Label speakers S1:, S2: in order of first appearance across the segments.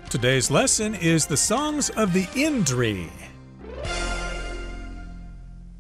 S1: Today's lesson is the songs of the Indri.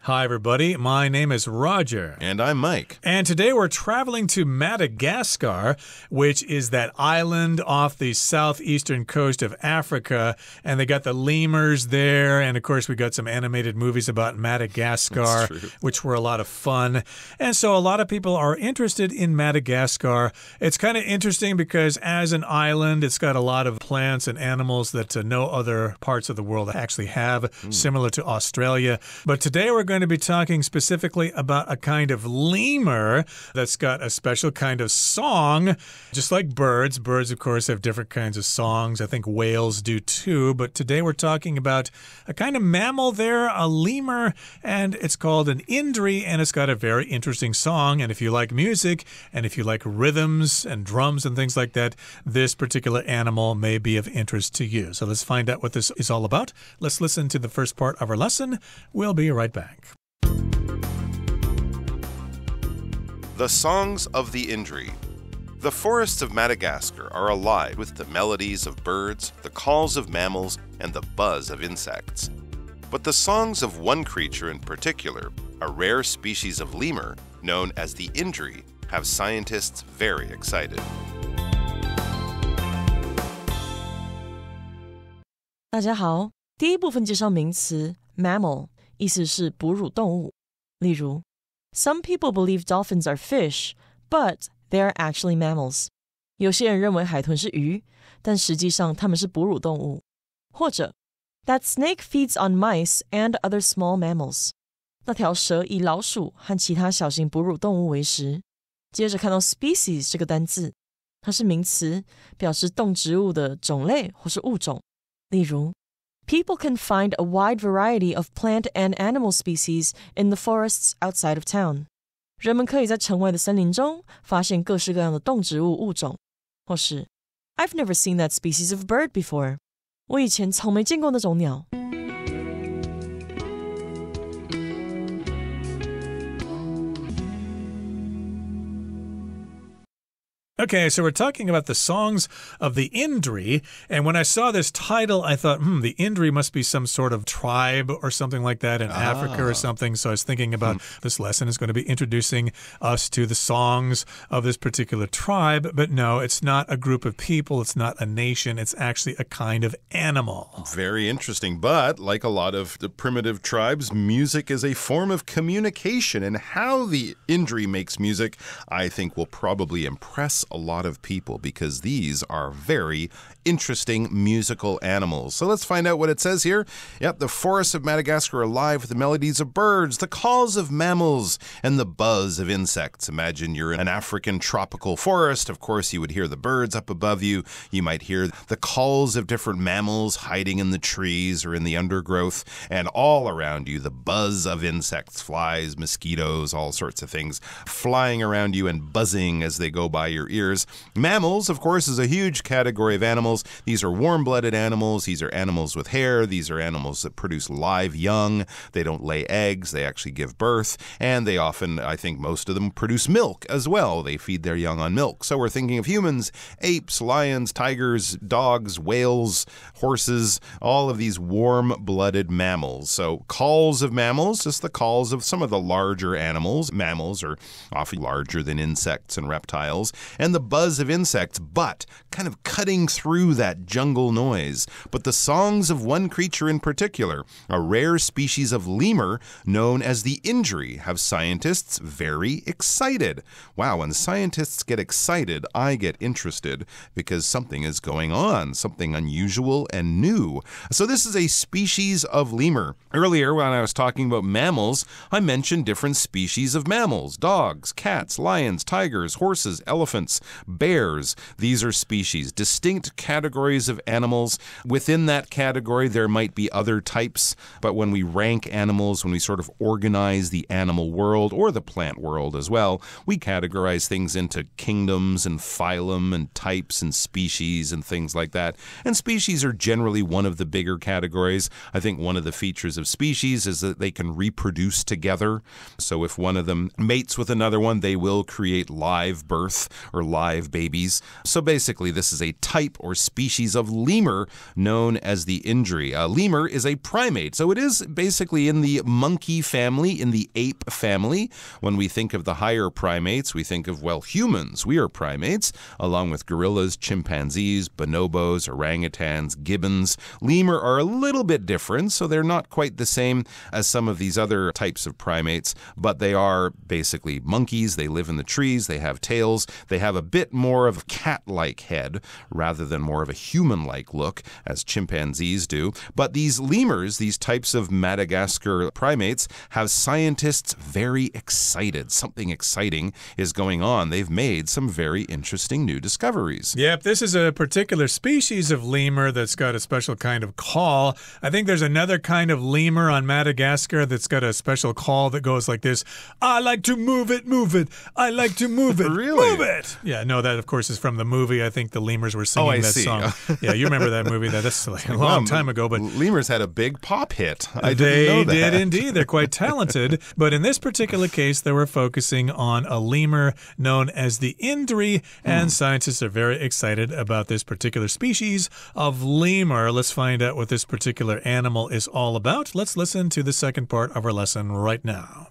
S1: Hi, everybody. My name is Roger.
S2: And I'm Mike.
S1: And today we're traveling to Madagascar, which is that island off the southeastern coast of Africa. And they got the lemurs there. And, of course, we got some animated movies about Madagascar, which were a lot of fun. And so a lot of people are interested in Madagascar. It's kind of interesting because as an island, it's got a lot of plants and animals that no other parts of the world actually have, similar to Australia. But today we're going to be talking specifically about a kind of lemur that's got a special kind of song, just like birds. Birds, of course, have different kinds of songs. I think whales do too. But today we're talking about a kind of mammal there, a lemur, and it's called an Indri, and it's got a very interesting song. And if you like music, and if you like rhythms and drums and things like that, this particular animal may be of interest to you. So let's find out what this is all about. Let's listen to the first part of our lesson. We'll be right back.
S2: The songs of the Indri. The forests of Madagascar are alive with the melodies of birds, the calls of mammals, and the buzz of insects. But the songs of one creature in particular, a rare species of lemur known as the Indri, have scientists very excited.
S3: 大家好，第一部分介绍名词 mammal， 意思是哺乳动物。例如 Some people believe dolphins are fish, but they are actually mammals. 有些人认为海豚是鱼，但实际上它们是哺乳动物。或者 That snake feeds on mice and other small mammals. 那条蛇以老鼠和其他小型哺乳动物为食。接着看到 species 这个单字，它是名词，表示动植物的种类或是物种。例如People can find a wide variety of plant and animal species in the forests outside of town. 人们可以在城外的森林中发现各式各样的动植物物种。或是 I've never seen that species of bird before. 我以前从没见过那种鸟。
S1: Okay, so we're talking about the songs of the Indri, and when I saw this title, I thought, the Indri must be some sort of tribe or something like that in Africa or something, so I was thinking about this lesson is going to be introducing us to the songs of this particular tribe, but no, it's not a group of people, it's not a nation, it's actually a kind of animal.
S2: Very interesting, but like a lot of the primitive tribes, music is a form of communication, and how the Indri makes music, I think will probably impress a lot of people because these are very interesting musical animals. So let's find out what it says here. Yep, the forests of Madagascar are alive with the melodies of birds, the calls of mammals, and the buzz of insects. Imagine you're in an African tropical forest. Of course, you would hear the birds up above you. You might hear the calls of different mammals hiding in the trees or in the undergrowth, and all around you, the buzz of insects, flies, mosquitoes, all sorts of things flying around you and buzzing as they go by your ears. Mammals, of course, is a huge category of animals. These are warm-blooded animals. These are animals with hair. These are animals that produce live young. They don't lay eggs. They actually give birth. And they often, I think most of them, produce milk as well. They feed their young on milk. So we're thinking of humans, apes, lions, tigers, dogs, whales, horses, all of these warm-blooded mammals. So calls of mammals, just the calls of some of the larger animals. Mammals are often larger than insects and reptiles. And the buzz of insects, but kind of cutting through that jungle noise. But the songs of one creature in particular, a rare species of lemur known as the Indri, have scientists very excited. Wow, when scientists get excited, I get interested because something is going on, something unusual and new. So this is a species of lemur. Earlier, when I was talking about mammals, I mentioned different species of mammals: dogs, cats, lions, tigers, horses, elephants, bears. These are species, distinct categories of animals. Within that category, there might be other types, but when we rank animals, when we sort of organize the animal world or the plant world as well, we categorize things into kingdoms and phylum and types and species and things like that. And species are generally one of the bigger categories. I think one of the features of species is that they can reproduce together. So if one of them mates with another one, they will create live birth or live babies. So basically, this is a type or species of lemur known as the indri. A lemur is a primate, so it is basically in the monkey family, in the ape family. When we think of the higher primates, we think of, well, humans. We are primates, along with gorillas, chimpanzees, bonobos, orangutans, gibbons. Lemur are a little bit different, so they're not quite the same as some of these other types of primates, but they are basically monkeys. They live in the trees. They have tails. They have a bit more of a cat-like head rather than more of a human-like look, as chimpanzees do. But these lemurs, these types of Madagascar primates, have scientists very excited. Something exciting is going on. They've made some very interesting new discoveries.
S1: Yep, this is a particular species of lemur that's got a special kind of call. I think there's another kind of lemur on Madagascar that's got a special call that goes like this. I like to move it, move it. I like to move it,
S2: Really?
S1: move it. Yeah, no, that of course is from the movie. I think the lemurs were singing that song. Yeah, you remember that movie. That's like a long time ago. But
S2: lemurs had a big pop hit. I
S1: they
S2: didn't know that.
S1: did indeed. They're quite talented. But in this particular case, they were focusing on a lemur known as the indri, and scientists are very excited about this particular species of lemur. Let's find out what this particular animal is all about. Let's listen to the second part of our lesson right now.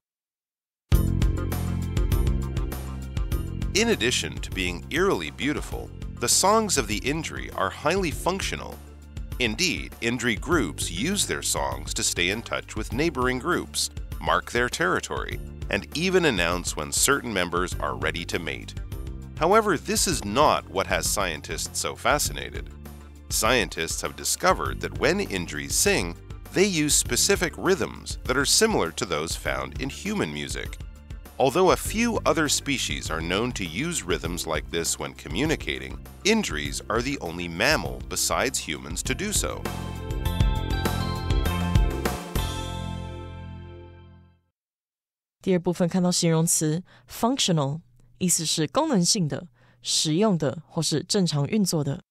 S2: In addition to being eerily beautiful, the songs of the indri are highly functional. Indeed, indri groups use their songs to stay in touch with neighboring groups, mark their territory, and even announce when certain members are ready to mate. However, this is not what has scientists so fascinated. Scientists have discovered that when indris sing, they use specific rhythms that are similar to those found in human music. Although a few other species are known to use rhythms like this when communicating, indris are the only mammal besides humans to do so.
S3: 第二部分看到形容词 functional， 意思是功能性的、实用的或是正常运作的。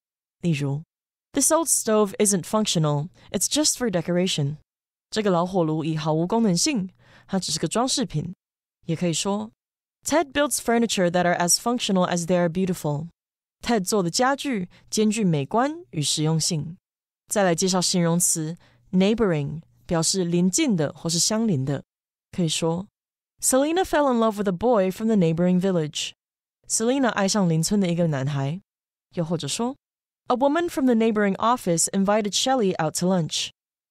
S3: 例如 This old stove isn't functional, it's just for decoration. 这个老火炉已毫无功能性，它只是个装饰品。也可以说 Ted builds furniture that are as functional as they are beautiful. Ted 做的家具兼具美观与实用性。再来介绍形容词 neighboring， 表示邻近的或是相邻的。可以说 Selena fell in love with a boy from the neighboring village. Selena 爱上邻村的一个男孩。又或者说 A woman from the neighboring office invited Shelley out to lunch.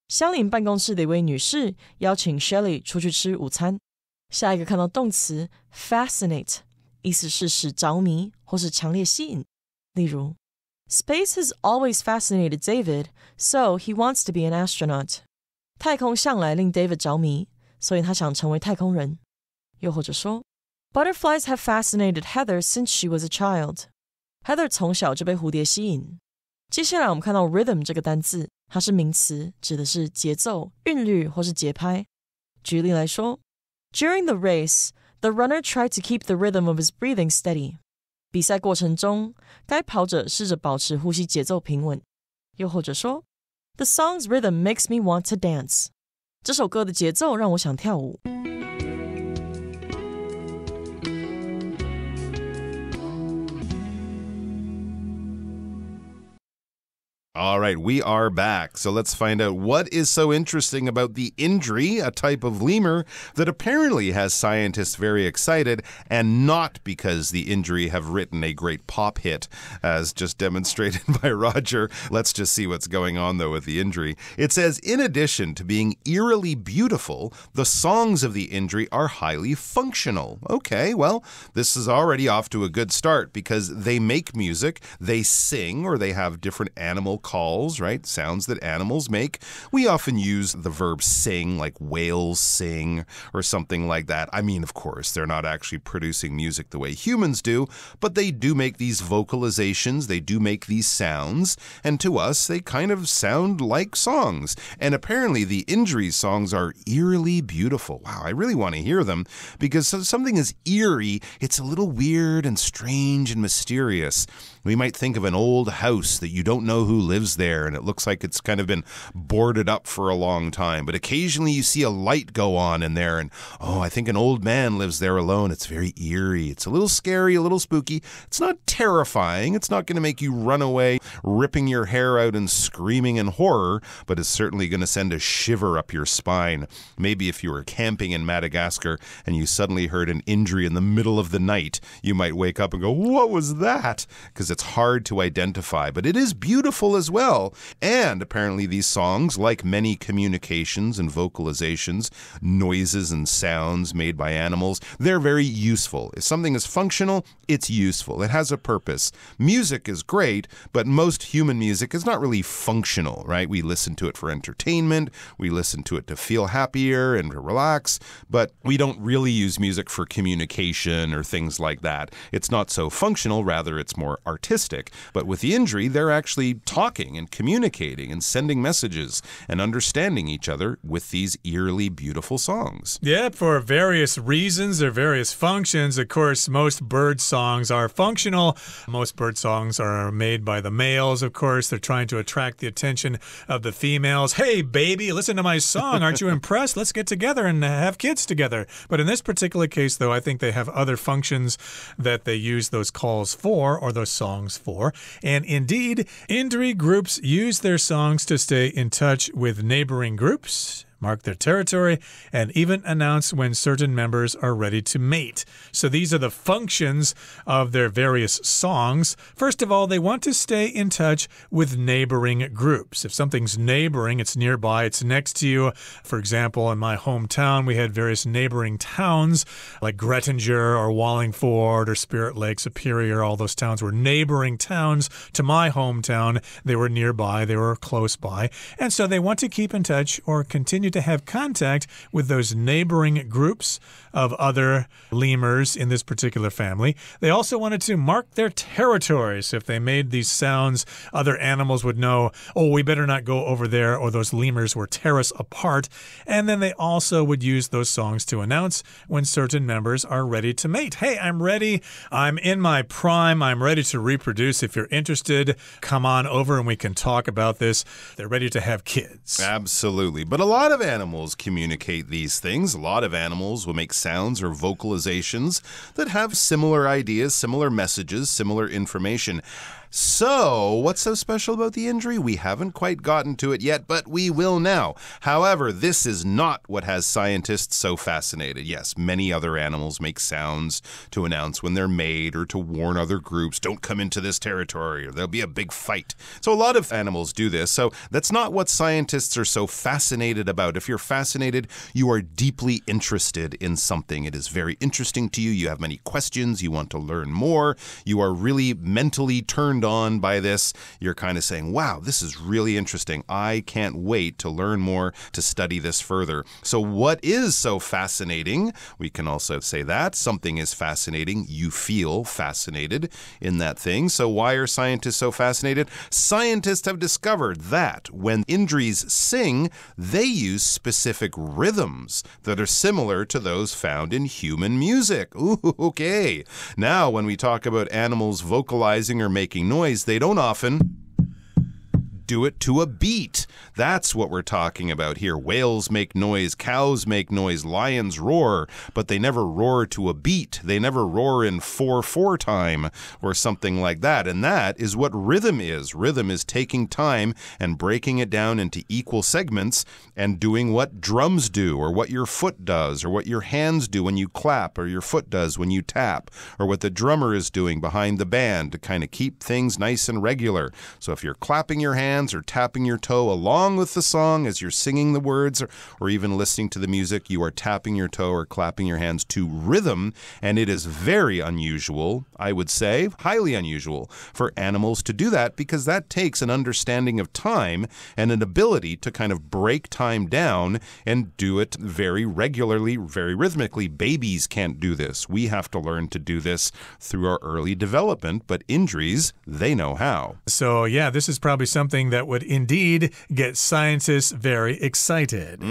S3: 相邻办公室的一位女士邀请 Shelley 出去吃午餐。下一个看到动词 fascinate， 意思是使着迷或是强烈吸引。例如 Space has always fascinated David, so he wants to be an astronaut. 太空向来令 David 着迷，所以他想成为太空人。又或者说 Butterflies have fascinated Heather since she was a child. Heather 从小就被蝴蝶吸引。接下来我们看到 rhythm 这个单字，它是名词，指的是节奏、韵律或是节拍。举例来说During the race, the runner tried to keep the rhythm of his breathing steady. 比赛过程中，该跑者试着保持呼吸节奏平稳。又或者说 The song's rhythm makes me want to dance. 这首歌的节奏让我想跳舞。
S2: All right, we are back. So let's find out what is so interesting about the indri, a type of lemur that apparently has scientists very excited, and not because the indri have written a great pop hit, as just demonstrated by Roger. Let's just see what's going on, though, with the indri. It says, in addition to being eerily beautiful, the songs of the indri are highly functional. Okay, well, this is already off to a good start because they make music, they sing, or they have different animal calls, right? Sounds that animals make. We often use the verb sing, like whales sing or something like that. I mean, of course, they're not actually producing music the way humans do, but they do make these vocalizations, they do make these sounds, and to us, they kind of sound like songs. And apparently, the indri songs are eerily beautiful. Wow, I really want to hear them because something is eerie, it's a little weird and strange and mysterious. We might think of an old house that you don't know who lives there, and it looks like it's kind of been boarded up for a long time. But occasionally you see a light go on in there, and I think an old man lives there alone. It's very eerie. It's a little scary, a little spooky. It's not terrifying. It's not going to make you run away, ripping your hair out and screaming in horror, but it's certainly going to send a shiver up your spine. Maybe if you were camping in Madagascar and you suddenly heard an injury in the middle of the night, you might wake up and go, what was that? Because it's hard to identify, but it is beautiful as well. And apparently these songs, like many communications and vocalizations, noises and sounds made by animals, they're very useful. If something is functional, it's useful. It has a purpose. Music is great, but most human music is not really functional, right? We listen to it for entertainment. We listen to it to feel happier and to relax, but we don't really use music for communication or things like that. It's not so functional, rather it's more artistic. But with the injury, they're actually talking and communicating and sending messages and understanding each other with these eerily beautiful songs.
S1: Yeah, for various reasons or various functions. Of course, most bird songs are functional. Most bird songs are made by the males, of course. They're trying to attract the attention of the females. Hey, baby, listen to my song. Aren't you impressed? Let's get together and have kids together. But in this particular case, though, I think they have other functions that they use those calls for or those songs for. And indeed, injury groups use their songs to stay in touch with neighboring groups, mark their territory, and even announce when certain members are ready to mate. So these are the functions of their various songs. First of all, they want to stay in touch with neighboring groups. If something's neighboring, it's nearby, it's next to you. For example, in my hometown, we had various neighboring towns like Grettinger or Wallingford or Spirit Lake, Superior. All those towns were neighboring towns to my hometown. They were nearby, they were close by. And so they want to keep in touch or continue to have contact with those neighboring groups of other lemurs in this particular family. They also wanted to mark their territories. If they made these sounds, other animals would know, we better not go over there, or those lemurs will tear us apart. And then they also would use those songs to announce when certain members are ready to mate. Hey, I'm ready. I'm in my prime. I'm ready to reproduce. If you're interested, come on over and we can talk about this. They're ready to have kids.
S2: Absolutely. But a lot of animals communicate these things. A lot of animals will make sounds or vocalizations that have similar ideas, similar messages, similar information. So, what's so special about the injury? We haven't quite gotten to it yet, but we will now. However, this is not what has scientists so fascinated. Yes, many other animals make sounds to announce when they're made or to warn other groups, don't come into this territory or there'll be a big fight. So a lot of animals do this. So that's not what scientists are so fascinated about. If you're fascinated, you are deeply interested in something. It is very interesting to you. You have many questions. You want to learn more. You are really mentally turned on by this. You're kind of saying, wow, this is really interesting. I can't wait to learn more, to study this further. So what is so fascinating? We can also say that something is fascinating. You feel fascinated in that thing. So why are scientists so fascinated? Scientists have discovered that when injuries sing, they use specific rhythms that are similar to those found in human music. Ooh, okay. Now, when we talk about animals vocalizing or making noise, they don't often do it to a beat. That's what we're talking about here. Whales make noise, cows make noise, lions roar, but they never roar to a beat. They never roar in 4/4 time or something like that. And that is what rhythm is. Rhythm is taking time and breaking it down into equal segments and doing what drums do, or what your foot does, or what your hands do when you clap, or your foot does when you tap, or what the drummer is doing behind the band to kind of keep things nice and regular. So if you're clapping your hands or tapping your toe along with the song as you're singing the words, or even listening to the music, you are tapping your toe or clapping your hands to rhythm, and it is very unusual, I would say, highly unusual for animals to do that, because that takes an understanding of time and an ability to kind of break time down and do it very regularly, very rhythmically. Babies can't do this. We have to learn to do this through our early development, but injuries, they know how.
S1: So yeah, this is probably something something that would indeed get scientists very excited.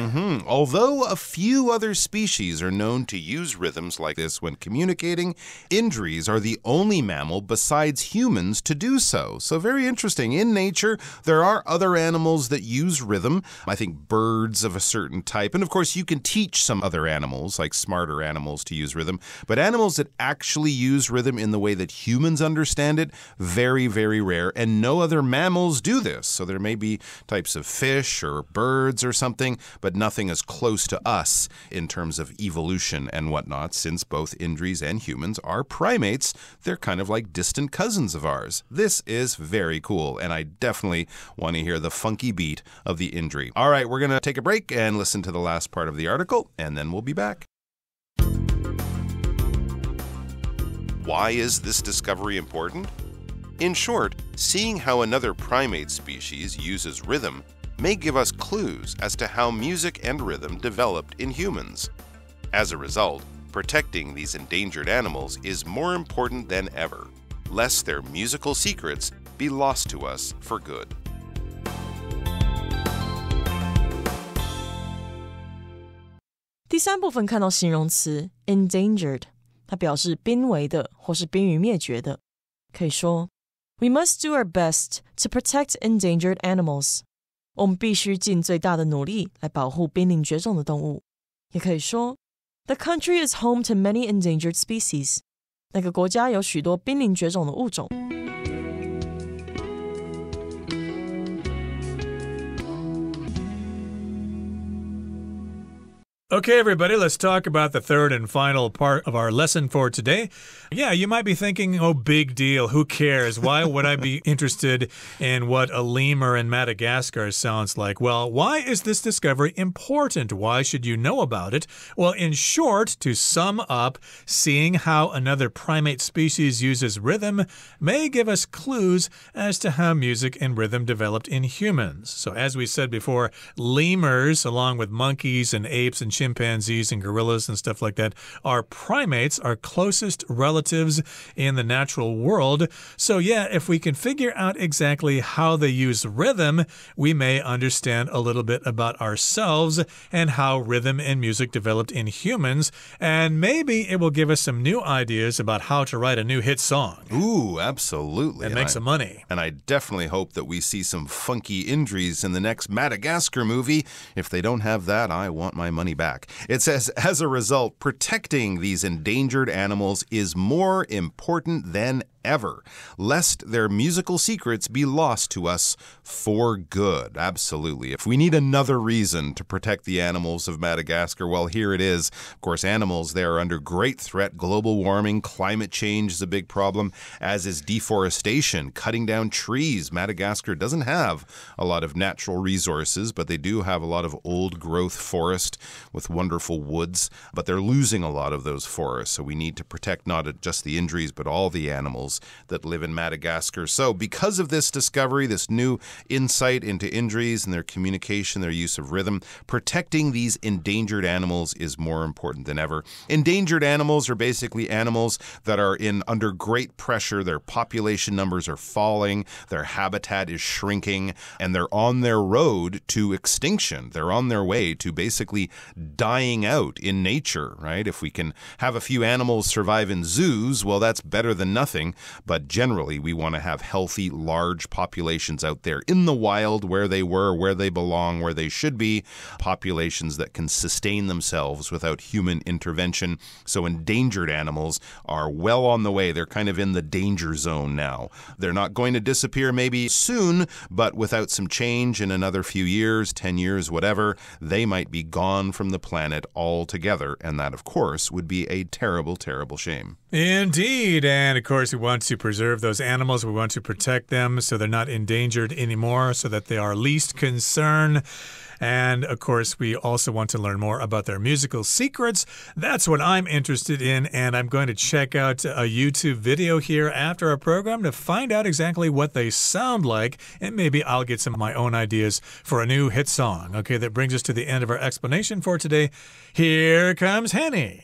S2: Although a few other species are known to use rhythms like this when communicating, indries are the only mammal besides humans to do so. So very interesting. In nature, there are other animals that use rhythm. I think birds of a certain type. And of course, you can teach some other animals, like smarter animals, to use rhythm. But animals that actually use rhythm in the way that humans understand it, very, very rare. And no other mammals do this. So there may be types of fish or birds or something, but nothing as close to us in terms of evolution and whatnot. Since both indries and humans are primates, they're kind of like distant cousins of ours. This is very cool, and I definitely want to hear the funky beat of the indrie. All right, we're going to take a break and listen to the last part of the article, and then we'll be back. Why is this discovery important? In short, seeing how another primate species uses rhythm may give us clues as to how music and rhythm developed in humans. As a result, protecting these endangered animals is more important than ever, lest their musical secrets be lost to us for good.
S3: 第三部分看到形容词 endangered， 它表示濒危的或是濒于灭绝的。可以说 We must do our best to protect endangered animals. 我们必须尽最大的努力来保护濒临绝种的动物。也可以说 The country is home to many endangered species. 那个国家有许多濒临绝种的物种。
S1: Okay, everybody, let's talk about the third and final part of our lesson for today. Yeah, you might be thinking, oh, big deal. Who cares? Why would I be interested in what a lemur in Madagascar sounds like? Well, why is this discovery important? Why should you know about it? Well, in short, to sum up, seeing how another primate species uses rhythm may give us clues as to how music and rhythm developed in humans. So as we said before, lemurs, along with monkeys and apes and chimpanzees and gorillas and stuff like that, are primates, our closest relatives in the natural world. So yeah, if we can figure out exactly how they use rhythm, we may understand a little bit about ourselves and how rhythm and music developed in humans, and maybe it will give us some new ideas about how to write a new hit song.
S2: Ooh, absolutely.
S1: And make some money.
S2: And I definitely hope that we see some funky indries in the next Madagascar movie. If they don't have that, I want my money back. It says, as a result, protecting these endangered animals is more important than ever, lest their musical secrets be lost to us for good. Absolutely. If we need another reason to protect the animals of Madagascar, well, here it is. Of course, animals, they are under great threat. Global warming, climate change is a big problem, as is deforestation, cutting down trees. Madagascar doesn't have a lot of natural resources, but they do have a lot of old growth forest with wonderful woods, but they're losing a lot of those forests. So we need to protect not just the indries, but all the animals that live in Madagascar. So because of this discovery, this new insight into indries and their communication, their use of rhythm, protecting these endangered animals is more important than ever. Endangered animals are basically animals that are under great pressure. Their population numbers are falling, their habitat is shrinking, and they're on their road to extinction. They're on their way to basically dying out in nature, right? If we can have a few animals survive in zoos, well, that's better than nothing. But generally, we want to have healthy, large populations out there in the wild where they were, where they belong, where they should be, populations that can sustain themselves without human intervention. So endangered animals are well on the way. They're kind of in the danger zone now. They're not going to disappear maybe soon, but without some change in another few years, 10 years, whatever, they might be gone from the planet altogether. And that, of course, would be a terrible, terrible shame.
S1: Indeed. And of course, we want to preserve those animals. We want to protect them so they're not endangered anymore, so that they are least concern. And of course, we also want to learn more about their musical secrets. That's what I'm interested in. And I'm going to check out a YouTube video here after our program to find out exactly what they sound like. And maybe I'll get some of my own ideas for a new hit song. Okay, that brings us to the end of our explanation for today. Here comes Henny.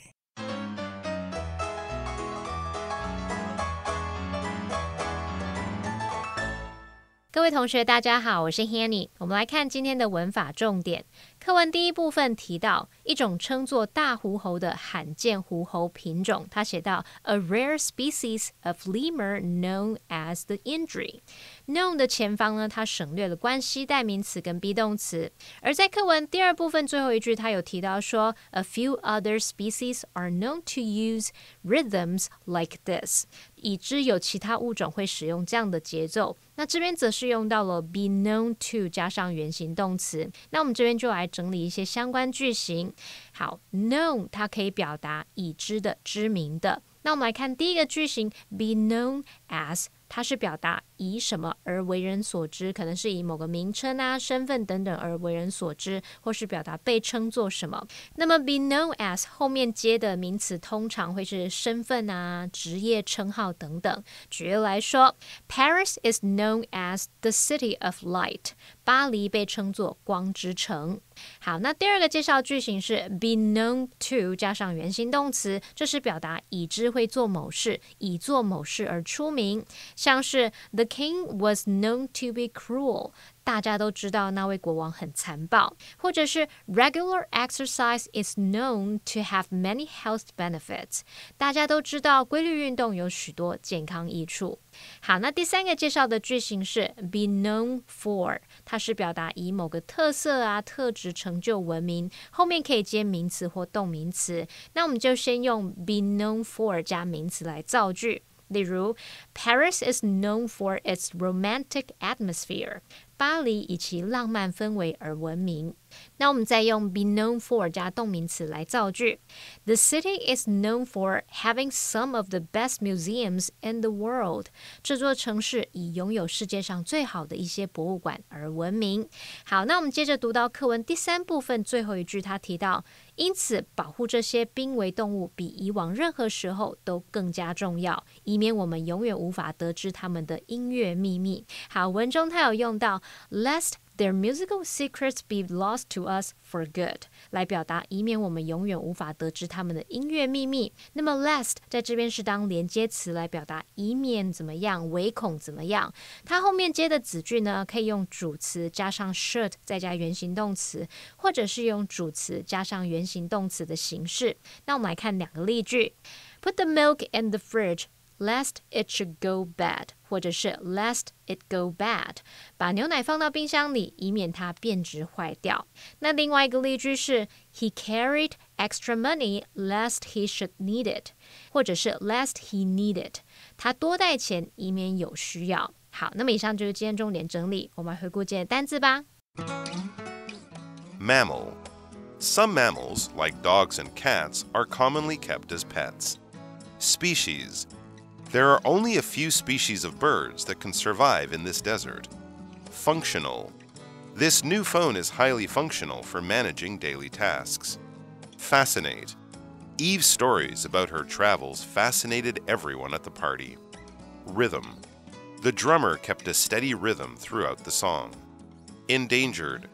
S4: 各位同学大家好，我是 Hanny。 我们来看今天的文法重点。课文第一部分提到一种称作大狐猴的罕见狐猴品种，他写到 A rare species of lemur known as the indri。 known 的前方呢，它省略了关系代名词跟 be 动词。而在课文第二部分最后一句，它有提到说 A few other species are known to use rhythms like this。 已知有其他物种会使用这样的节奏。那这边则是用到了 be known to 加上原形动词。那我们这边就来整理一些相关句型。好， known 它可以表达已知的、知名的。那我们来看第一个句型 be known as， 它是表达以什么而为人所知，可能是以某个名称啊、身份等等而为人所知，或是表达被称作什么。那么 be known as 后面接的名词通常会是身份啊、职业称号等等。举例来说 Paris is known as the city of light， 巴黎被称作光之城。好，那第二个介绍句型是 be known to 加上原形动词，这是表达已知会做某事，以做某事而出名。像是 The king was known to be cruel， 大家都知道那位国王很残暴。或者是 Regular exercise is known to have many health benefits， 大家都知道规律运动有许多健康益处。好，那第三个介绍的句型是 be known for， 它是表达以某个特色啊、特质、成就闻名，后面可以接名词或动名词。那我们就先用 be known for 加名词来造句。例如 Paris is known for its romantic atmosphere， 巴黎以其浪漫氛围而闻名。那我们再用 be known for 加动名词来造句。The city is known for having some of the best museums in the world， 这座城市以拥有世界上最好的一些博物馆而闻名。好，那我们接着读到课文第三部分最后一句，他提到因此保护这些濒危动物比以往任何时候都更加重要，以免我们永远无法得知他们的音乐秘密。好，文中他有用到 lest their musical secrets be lost to us for good， 来表达以免我们永远无法得知他们的音乐秘密。那么 lest 在这边是当连接词来表达以免怎么样、唯恐怎么样。它后面接的子句呢，可以用主词加上 should 再加原形动词，或者是用主词加上原形动词的形式。那我们来看两个例句。Put the milk in the fridge lest it should go bad， 或者是 lest it go bad， 把牛奶放到冰箱里，以免它变质坏掉。那另外一个例句是 He carried extra money lest he should need it， 或者是 lest he need it， 他多带钱，以免有需要。好，那么以上就是今天重点整理，我们来回顾今天的单字吧。
S2: Mammal. Some mammals, like dogs and cats, are commonly kept as pets. Species.There are only a few species of birds that can survive in this desert. Functional. This new phone is highly functional for managing daily tasks. Fascinate. Eve's stories about her travels fascinated everyone at the party. Rhythm. The drummer kept a steady rhythm throughout the song. Endangered.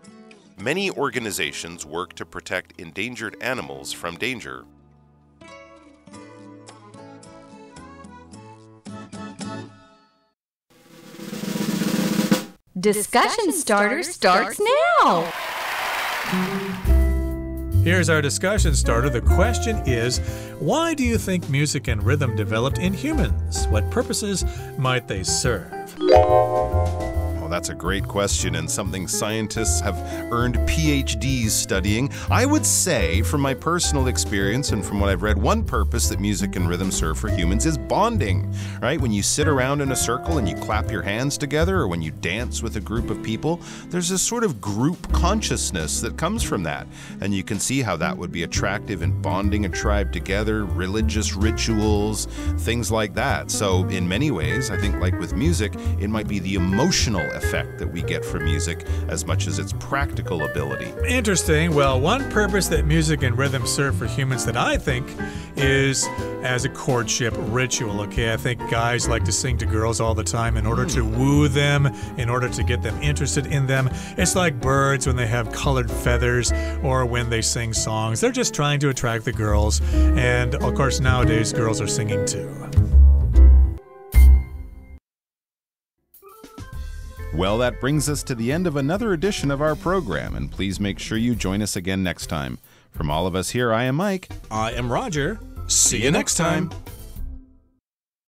S2: Many organizations work to protect endangered animals from
S5: danger.Discussion starter starts now.
S1: Here's our discussion starter. The question is, why do you think music and rhythm developed in humans? What purposes might they serve?
S2: Well, that's a great question and something scientists have earned PhDs studying. I would say, from my personal experience and from what I've read, one purpose that music and rhythm serve for humans is bonding, right? When you sit around in a circle and you clap your hands together, or when you dance with a group of people, there's this sort of group consciousness that comes from that. And you can see how that would be attractive in bonding a tribe together, religious rituals, things like that. So in many ways, I think like with music, it might be the emotional effect that we get from music as much as its practical ability.
S1: Interesting. Well, one purpose that music and rhythm serve for humans that I think is as a courtship ritual, okay? I think guys like to sing to girls all the time in order to woo them, in order to get them interested in them. It's like birds when they have colored feathers or when they sing songs. They're just trying to attract the girls. And, of course, nowadays girls are singing too.
S2: Well, that brings us to the end of another edition of our program, and please make sure you join us again next time. From all of us here, I am Mike.
S1: I am Roger. See you next time.